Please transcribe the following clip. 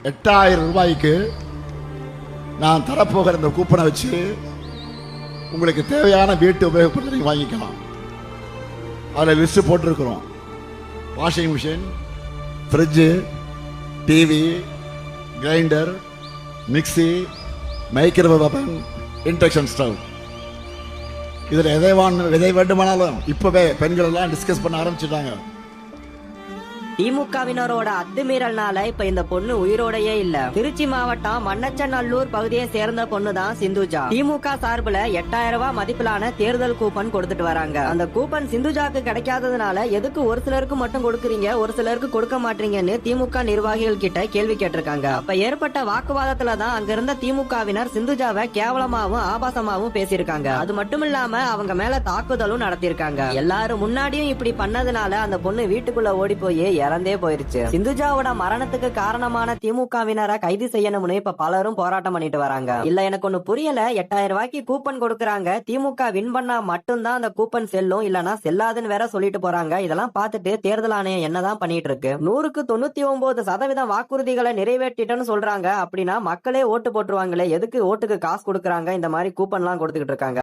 ரூபாய்க்கு நான் தரப்போகிற இந்த கூப்பனை வச்சு உங்களுக்கு தேவையான வீட்டு உபயோகப் பொருட்களை நீங்கள் வாங்கிக்கலாம். அதில் லிஸ்ட் போட்டிருக்கிறோம். Washing machine, fridge, TV, grinder, mixie, microwave அவன், இண்டக்ஷன் ஸ்டவ். இதில் எதை வேண்டுமானாலும் இப்போவே பெண்கள் எல்லாம் டிஸ்கஸ் பண்ண ஆரம்பிச்சுட்டாங்க. திமுகவினரோட அத்துமீறல்னால இப்ப இந்த பொண்ணு உயிரோடையே இல்ல. திருச்சி மாவட்டம் மண்ணச்சநல்லூர் பகுதியை சேர்ந்த பொண்ணு தான் சிந்துஜா. திமுக சார்பில் 8000 ரூபாய் மதிப்பிலான தேர்தல் கூப்பன் கொடுத்துட்டு வராங்க. அந்த கூப்பன் சிந்துஜாக்கு கிடைக்காததுனால எதுக்கு ஒரு சிலருக்கு மட்டும் கொடுக்கறீங்க, ஒரு சிலருக்கு கொடுக்க மாட்டீங்கன்னு திமுக நிர்வாகிகள் கிட்ட கேள்வி கேட்டிருக்காங்க. அப்ப ஏற்பட்ட வாக்குவாதத்துல தான் அங்க இருந்த திமுகவினர் சிந்துஜாவை கேவலமாவும் ஆபாசமாவும் பேசியிருக்காங்க. அது மட்டும் இல்லாம அவங்க மேல தாக்குதலும் நடத்திருக்காங்க. எல்லாரும் முன்னாடியும் இப்படி பண்ணதுனால அந்த பொண்ணு வீட்டுக்குள்ள ஓடி போய் இறந்தே போயிருச்சு. சிந்துஜாவோட மரணத்துக்கு காரணமான திமுகவினரை கைது செய்யணும்னு இப்ப பலரும் போராட்டம் பண்ணிட்டு வராங்க. இல்ல எனக்கு ஒண்ணு புரியல, 8000 ரூபாய்க்கு கூப்பன் கொடுக்கறாங்க, திமுக வின் பண்ணா மட்டும்தான் அந்த கூப்பன் செல்லும், இல்லனா செல்லாதுன்னு வேற சொல்லிட்டு போறாங்க. இதெல்லாம் பார்த்துட்டு தேர்தல் ஆணையம் என்னதான் பண்ணிட்டு இருக்கு? 100க்கு 99% வாக்குறுதிகளை நிறைவேற்றிட்டேன்னு சொல்றாங்க. அப்படின்னா மக்களே ஓட்டு போட்டுருவாங்களே, எதுக்கு ஓட்டுக்கு காசு கொடுக்கறாங்க? இந்த மாதிரி கூப்பன் எல்லாம் கொடுத்துக்கிட்டு இருக்காங்க.